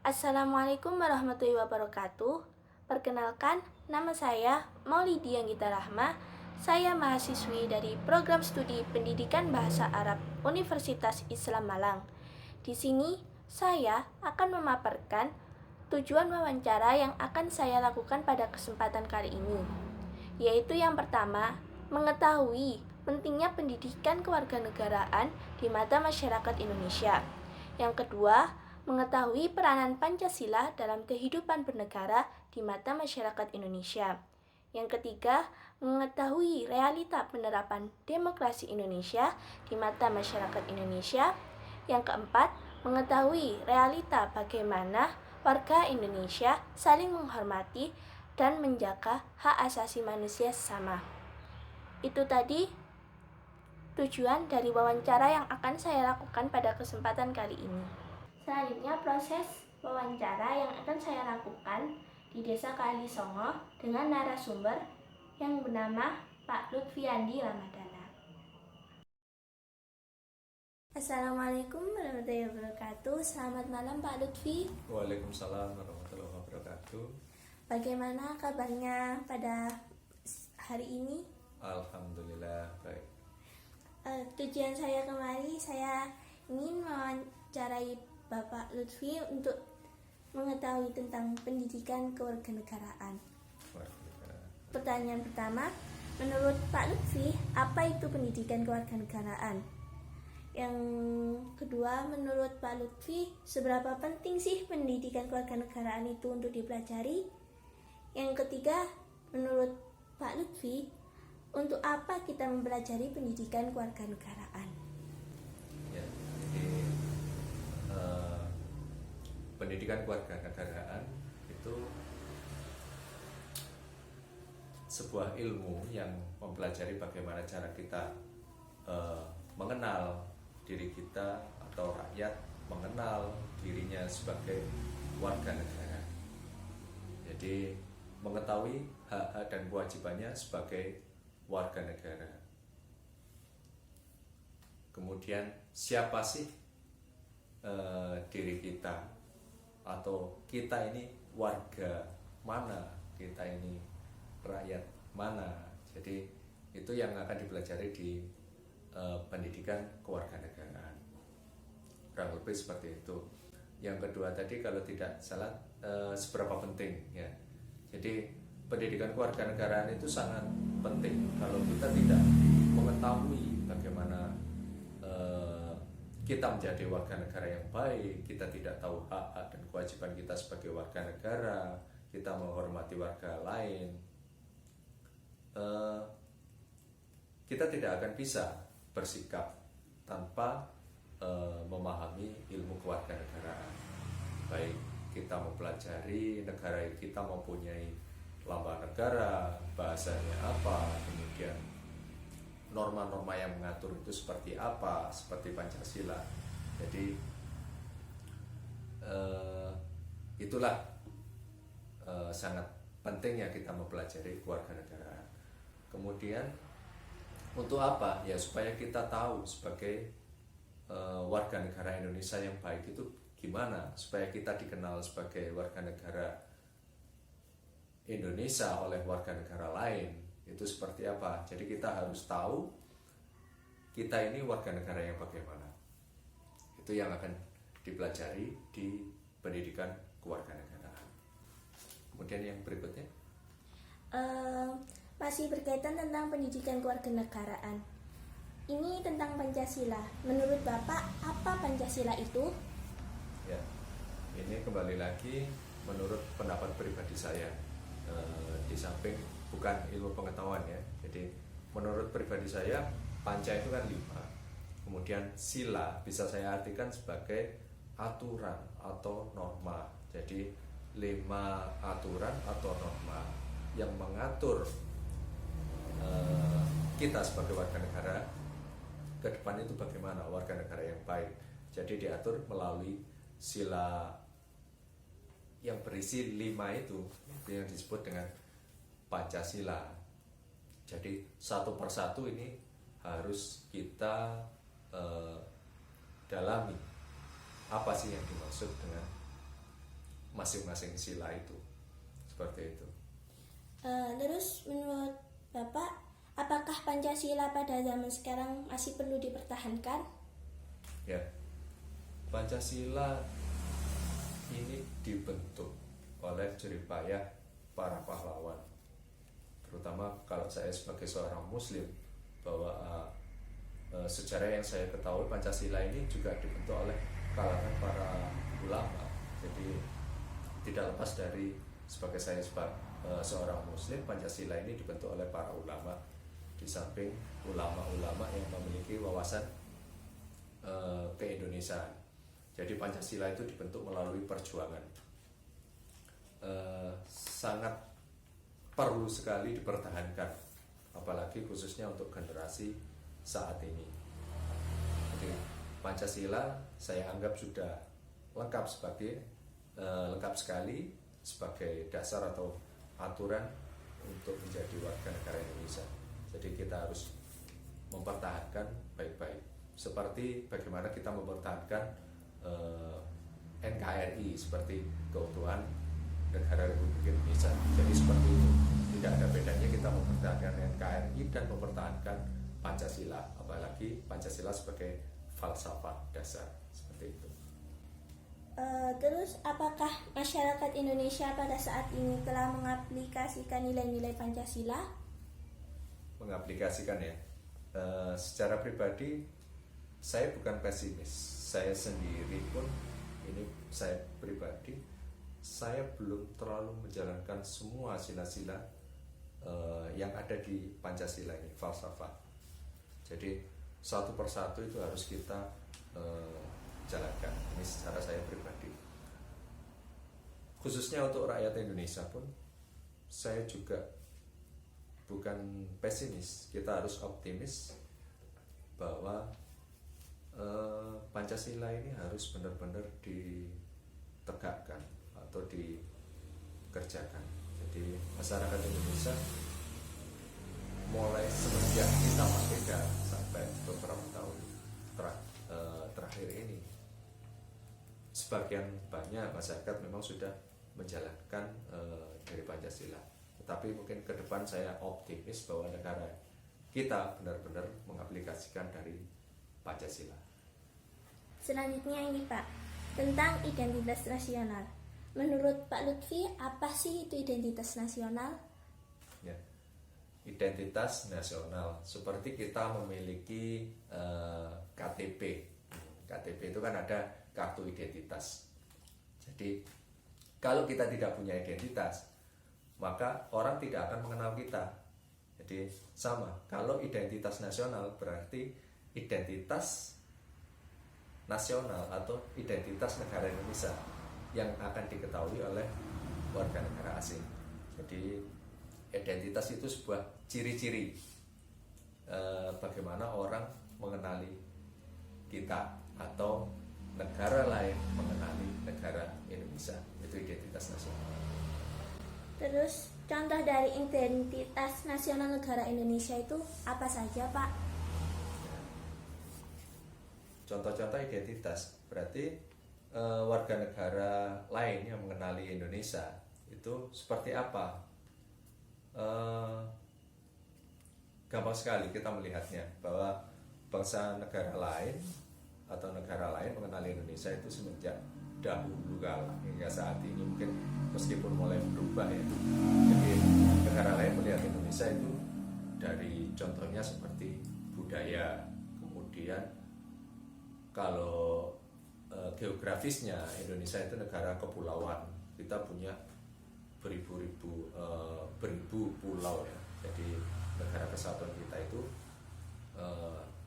Assalamualaikum warahmatullahi wabarakatuh. Perkenalkan, nama saya Maulidia Anggita Rahma. Saya mahasiswi dari Program Studi Pendidikan Bahasa Arab Universitas Islam Malang. Di sini, saya akan memaparkan tujuan wawancara yang akan saya lakukan pada kesempatan kali ini. Yaitu yang pertama, mengetahui pentingnya pendidikan kewarganegaraan di mata masyarakat Indonesia. Yang kedua, mengetahui peranan Pancasila dalam kehidupan bernegara di mata masyarakat Indonesia. Yang ketiga, mengetahui realita penerapan demokrasi Indonesia di mata masyarakat Indonesia. Yang keempat, mengetahui realita bagaimana warga Indonesia saling menghormati dan menjaga hak asasi manusia sesama. Itu tadi tujuan dari wawancara yang akan saya lakukan pada kesempatan kali ini. Selanjutnya proses wawancara yang akan saya lakukan di Desa Kalisongo dengan narasumber yang bernama Pak Lutfiandi Ramadana. Assalamualaikum warahmatullahi wabarakatuh. Selamat malam Pak Lutfi. Waalaikumsalam warahmatullahi wabarakatuh. Bagaimana kabarnya pada hari ini? Alhamdulillah baik. Tujuan saya kemari, saya ingin mewawancarai Bapak Lutfi untuk mengetahui tentang pendidikan kewarganegaraan. Pertanyaan pertama, menurut Pak Lutfi, apa itu pendidikan kewarganegaraan? Yang kedua, menurut Pak Lutfi, seberapa penting sih pendidikan kewarganegaraan itu untuk dipelajari? Yang ketiga, menurut Pak Lutfi, untuk apa kita mempelajari pendidikan kewarganegaraan? Ya, jadi pendidikan kewarganegaraan itu sebuah ilmu yang mempelajari bagaimana cara kita mengenal diri kita atau rakyat mengenal dirinya sebagai warga negara. Jadi mengetahui hak-hak dan kewajibannya sebagai warga negara. Kemudian siapa sih diri kita atau kita ini warga mana, kita ini rakyat mana. Jadi itu yang akan dipelajari di pendidikan kewarganegaraan. Kurang lebih seperti itu. Yang kedua tadi kalau tidak salah seberapa penting ya. Jadi pendidikan kewarganegaraan itu sangat penting. Kalau kita tidak mengetahui bagaimana kita menjadi warga negara yang baik, kita tidak tahu hak-hak dan kewajiban kita sebagai warga negara, kita menghormati warga lain, kita tidak akan bisa bersikap tanpa memahami ilmu kewarganegaraan. Baik kita mempelajari negara kita mempunyai lambang negara, bahasanya apa, kemudian norma-norma yang mengatur itu seperti apa, seperti Pancasila. Jadi itulah sangat pentingnya kita mempelajari kewarganegaraan. Kemudian untuk apa? Ya supaya kita tahu sebagai warga negara Indonesia yang baik itu gimana, supaya kita dikenal sebagai warga negara Indonesia oleh warga negara lain. Itu seperti apa? Jadi kita harus tahu kita ini warga negara yang bagaimana. Itu yang akan dipelajari di pendidikan kewarganegaraan. Kemudian yang berikutnya masih berkaitan tentang pendidikan kewarganegaraan. Ini tentang Pancasila. Menurut Bapak, apa Pancasila itu? Ya, ini kembali lagi menurut pendapat pribadi saya. Di samping bukan ilmu pengetahuan ya. Jadi menurut pribadi saya panca itu kan 5. Kemudian sila bisa saya artikan sebagai aturan atau norma. Jadi 5 aturan atau norma yang mengatur kita sebagai warga negara ke depan itu bagaimana warga negara yang baik. Jadi diatur melalui sila yang berisi 5 itu yang disebut dengan Pancasila. Jadi satu persatu ini harus kita dalami apa sih yang dimaksud dengan masing-masing sila itu. Seperti itu. Terus menurut Bapak, apakah Pancasila pada zaman sekarang masih perlu dipertahankan? Ya, Pancasila ini dibentuk oleh jeripayah para pahlawan, terutama kalau saya sebagai seorang muslim, bahwa sejarah yang saya ketahui Pancasila ini juga dibentuk oleh kalangan para ulama. Jadi tidak lepas dari sebagai saya seorang muslim, Pancasila ini dibentuk oleh para ulama, di samping ulama-ulama yang memiliki wawasan keindonesiaan. Jadi Pancasila itu dibentuk melalui perjuangan. Sangat perlu sekali dipertahankan, apalagi khususnya untuk generasi saat ini. Jadi Pancasila saya anggap sudah lengkap sekali sebagai dasar atau aturan untuk menjadi warga negara Indonesia. Jadi kita harus mempertahankan baik-baik, seperti bagaimana kita mempertahankan NKRI seperti keutuhan negara Republik Indonesia. Jadi seperti itu, tidak ada bedanya kita mempertahankan NKRI dan mempertahankan Pancasila, apalagi Pancasila sebagai falsafah dasar, seperti itu. Terus apakah masyarakat Indonesia pada saat ini telah mengaplikasikan nilai-nilai Pancasila? Mengaplikasikan ya. Secara pribadi saya bukan pesimis. Saya sendiri pun, ini saya pribadi, saya belum terlalu menjalankan semua sila-sila yang ada di Pancasila ini, falsafah. Jadi satu persatu itu harus kita jalankan. Ini secara saya pribadi. Khususnya untuk rakyat Indonesia pun, saya juga bukan pesimis. Kita harus optimis bahwa Pancasila ini harus benar-benar ditegakkan atau dikerjakan. Jadi masyarakat Indonesia mulai semenjak kita merdeka sampai beberapa tahun terakhir ini, sebagian banyak masyarakat memang sudah menjalankan dari Pancasila. Tetapi mungkin ke depan saya optimis bahwa negara kita benar-benar mengaplikasikan dari Pancasila. Selanjutnya ini Pak, tentang identitas nasional. Menurut Pak Lutfi, apa sih itu identitas nasional? Ya, identitas nasional seperti kita memiliki KTP. KTP itu kan ada kartu identitas. Jadi kalau kita tidak punya identitas, maka orang tidak akan mengenal kita. Jadi sama, kalau identitas nasional berarti identitas nasional atau identitas negara Indonesia yang akan diketahui oleh warga negara asing. Jadi identitas itu sebuah ciri-ciri bagaimana orang mengenali kita atau negara lain mengenali negara Indonesia. Itu identitas nasional. Terus contoh dari identitas nasional negara Indonesia itu apa saja Pak? Contoh-contoh identitas berarti warga negara lain yang mengenali Indonesia itu seperti apa? Gampang sekali kita melihatnya bahwa bangsa negara lain atau negara lain mengenali Indonesia itu semenjak dahulu kala hingga saat ini, mungkin meskipun mulai berubah ya. Jadi negara lain melihat Indonesia itu dari contohnya seperti budaya, kemudian kalau geografisnya Indonesia itu negara kepulauan, kita punya beribu pulau ya. Jadi negara kesatuan kita itu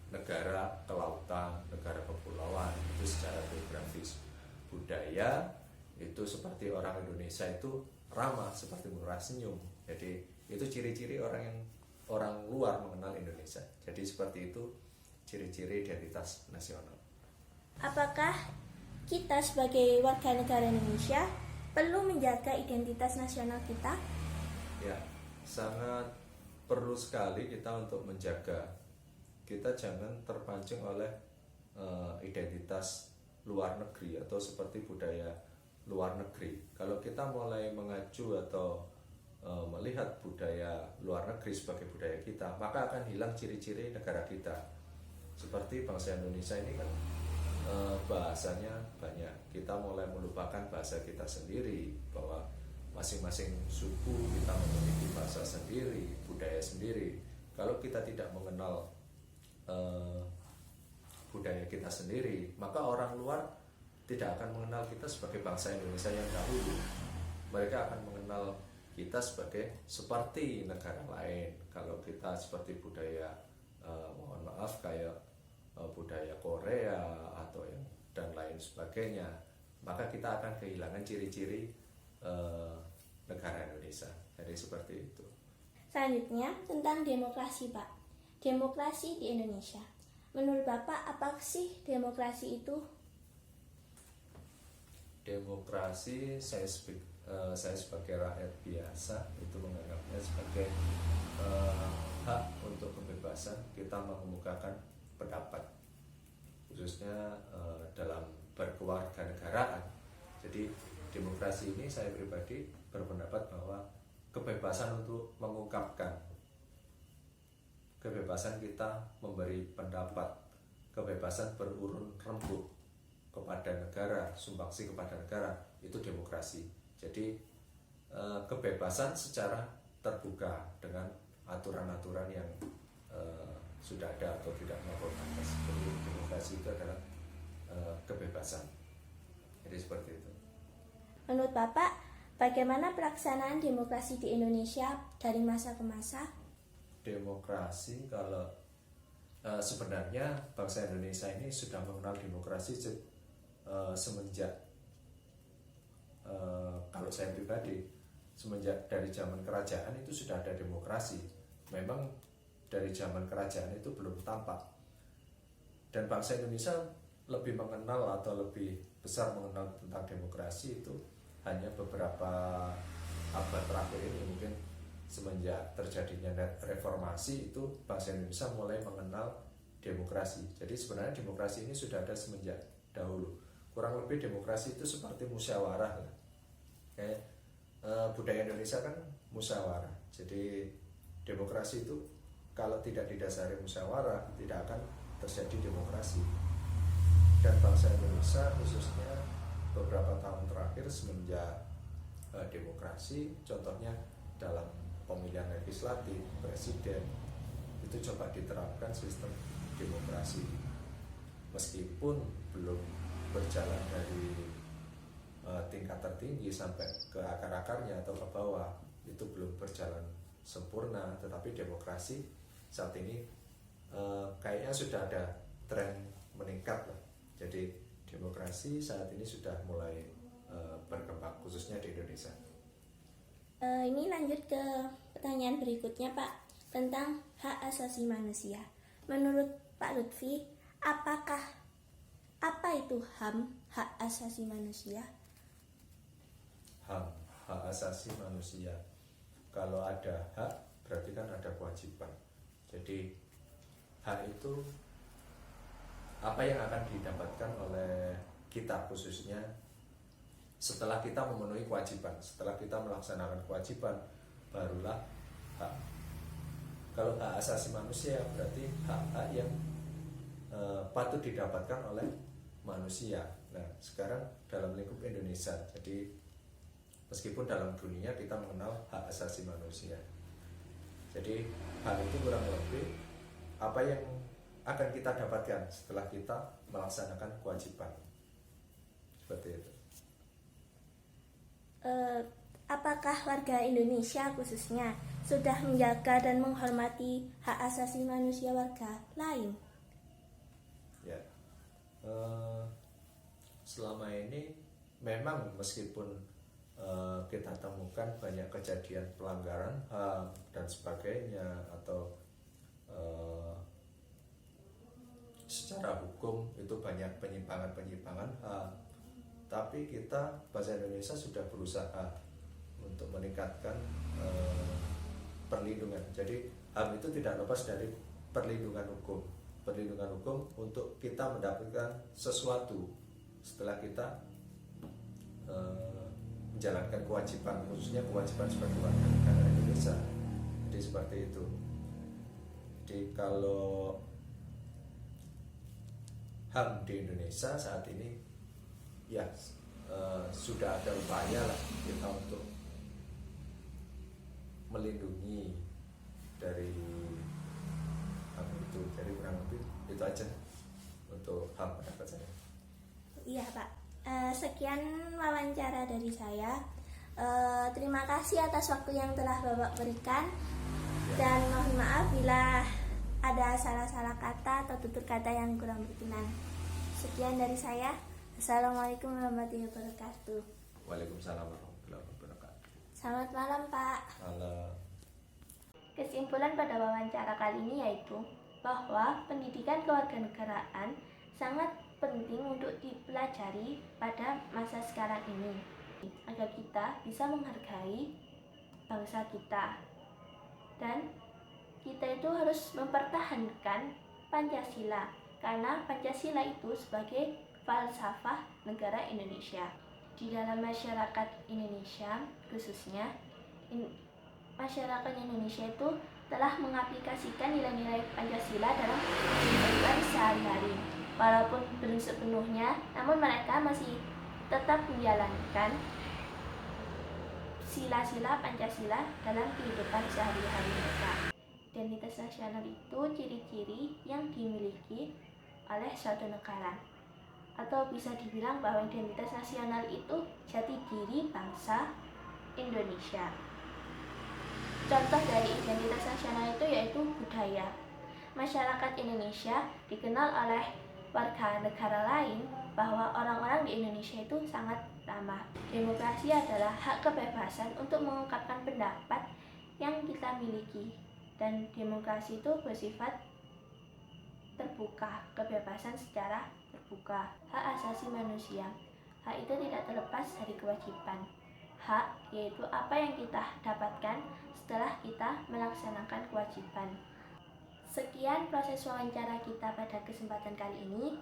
negara kelautan, negara kepulauan, itu secara geografis. Budaya itu seperti orang Indonesia itu ramah, seperti murah senyum. Jadi itu ciri-ciri orang luar mengenal Indonesia. Jadi seperti itu ciri-ciri identitas nasional. Apakah kita sebagai warga negara Indonesia perlu menjaga identitas nasional kita? Ya, sangat perlu sekali kita untuk menjaga. Kita jangan terpancing oleh identitas luar negeri atau seperti budaya luar negeri. Kalau kita mulai mengacu atau melihat budaya luar negeri sebagai budaya kita, maka akan hilang ciri-ciri negara kita. Seperti bangsa Indonesia ini kan bahasanya banyak. Kita mulai melupakan bahasa kita sendiri, bahwa masing-masing suku kita memiliki bahasa sendiri, budaya sendiri. Kalau kita tidak mengenal budaya kita sendiri, maka orang luar tidak akan mengenal kita sebagai bangsa Indonesia yang dahulu. Mereka akan mengenal kita sebagai seperti negara lain. Kalau kita seperti budaya mohon maaf kayak budaya Korea atau yang dan lain sebagainya, maka kita akan kehilangan ciri-ciri negara Indonesia. Jadi seperti itu. Selanjutnya tentang demokrasi, Pak. Demokrasi di Indonesia. Menurut Bapak, apa sih demokrasi itu? Demokrasi saya sebagai rakyat biasa itu menganggapnya sebagai hak untuk kebebasan kita mengemukakan pendapat, khususnya dalam berkewarganegaraan. Jadi demokrasi ini saya pribadi berpendapat bahwa kebebasan untuk mengungkapkan, kebebasan kita memberi pendapat, kebebasan berurun rembuk kepada negara, sumbangsi kepada negara, itu demokrasi. Jadi kebebasan secara terbuka dengan aturan-aturan yang sudah ada atau tidak melakukan. Jadi demokrasi itu adalah kebebasan. Jadi seperti itu. Menurut Bapak, bagaimana pelaksanaan demokrasi di Indonesia dari masa ke masa? Demokrasi, kalau sebenarnya bangsa Indonesia ini sudah mengenal demokrasi semenjak kalau saya pribadi, semenjak dari zaman kerajaan itu sudah ada demokrasi. Memang dari zaman kerajaan itu belum tampak, dan bangsa Indonesia lebih mengenal atau lebih besar mengenal tentang demokrasi itu hanya beberapa abad terakhir ini. Mungkin semenjak terjadinya reformasi itu bangsa Indonesia mulai mengenal demokrasi. Jadi sebenarnya demokrasi ini sudah ada semenjak dahulu. Kurang lebih demokrasi itu seperti musyawarah lah. Budaya Indonesia kan musyawarah. Jadi demokrasi itu kalau tidak didasari musyawarah tidak akan terjadi demokrasi. Dan bangsa Indonesia khususnya beberapa tahun terakhir semenjak demokrasi, contohnya dalam pemilihan legislatif, presiden, itu coba diterapkan sistem demokrasi. Meskipun belum berjalan dari tingkat tertinggi sampai ke akar-akarnya atau ke bawah, itu belum berjalan sempurna, tetapi demokrasi saat ini kayaknya sudah ada tren meningkat lah. Jadi demokrasi saat ini sudah mulai berkembang, khususnya di Indonesia. Ini lanjut ke pertanyaan berikutnya, Pak, tentang hak asasi manusia. Menurut Pak Lutfi, apa itu HAM, hak asasi manusia? HAM, hak asasi manusia. Kalau ada hak, berarti kan ada kewajiban. Jadi hak itu apa yang akan didapatkan oleh kita, khususnya setelah kita memenuhi kewajiban, setelah kita melaksanakan kewajiban, barulah hak. Kalau hak asasi manusia berarti hak-hak yang patut didapatkan oleh manusia. Nah, sekarang dalam lingkup Indonesia, jadi meskipun dalam dunia kita mengenal hak asasi manusia, jadi hal itu kurang lebih apa yang akan kita dapatkan setelah kita melaksanakan kewajiban. Seperti itu. Apakah warga Indonesia khususnya sudah menjaga dan menghormati hak asasi manusia warga lain? Ya, selama ini memang meskipun kita temukan banyak kejadian pelanggaran HAM dan sebagainya, atau secara hukum itu banyak penyimpangan HAM, tapi kita bahasa Indonesia sudah berusaha untuk meningkatkan perlindungan. Jadi HAM itu tidak lepas dari perlindungan hukum untuk kita mendapatkan sesuatu setelah kita menjalankan kewajiban, khususnya kewajiban sebagai warga negara Indonesia. Jadi seperti itu. Jadi kalau HAM di Indonesia saat ini ya sudah ada upaya lah kita untuk melindungi dari HAM itu. Jadi kurang lebih itu aja untuk HAM pendapat saya. Iya Pak, sekian wawancara dari saya. Terima kasih atas waktu yang telah Bapak berikan, dan mohon maaf bila ada salah-salah kata atau tutur kata yang kurang berkenan. Sekian dari saya. Assalamualaikum warahmatullahi wabarakatuh. Waalaikumsalam warahmatullahi wabarakatuh. Selamat malam Pak. Halo. Kesimpulan pada wawancara kali ini yaitu bahwa pendidikan kewarganegaraan sangat penting untuk dipelajari pada masa sekarang ini agar kita bisa menghargai bangsa kita, dan kita itu harus mempertahankan Pancasila karena Pancasila itu sebagai falsafah negara Indonesia. Di dalam masyarakat Indonesia khususnya, masyarakat Indonesia itu telah mengaplikasikan nilai-nilai Pancasila dalam kehidupan sehari-hari. Walaupun belum sepenuhnya, namun mereka masih tetap menjalankan sila-sila Pancasila dalam kehidupan sehari-hari mereka. Identitas nasional itu ciri-ciri yang dimiliki oleh suatu negara, atau bisa dibilang bahwa identitas nasional itu jati diri bangsa Indonesia. Contoh dari identitas nasional itu yaitu budaya. Masyarakat Indonesia dikenal oleh warga negara lain bahwa orang-orang di Indonesia itu sangat ramah. Demokrasi adalah hak kebebasan untuk mengungkapkan pendapat yang kita miliki, dan demokrasi itu bersifat terbuka, kebebasan secara terbuka. Hak asasi manusia. Hak itu tidak terlepas dari kewajiban. Hak yaitu apa yang kita dapatkan setelah kita melaksanakan kewajiban. Sekian proses wawancara kita pada kesempatan kali ini.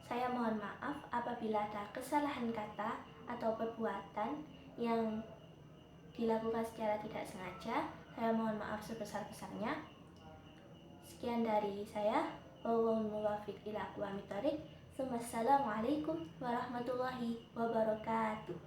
Saya mohon maaf apabila ada kesalahan kata atau perbuatan yang dilakukan secara tidak sengaja. Saya mohon maaf sebesar-besarnya. Sekian dari saya. Wallahul muwaffiq ila aqwamit thoriq. Wassalamualaikum warahmatullahi wabarakatuh.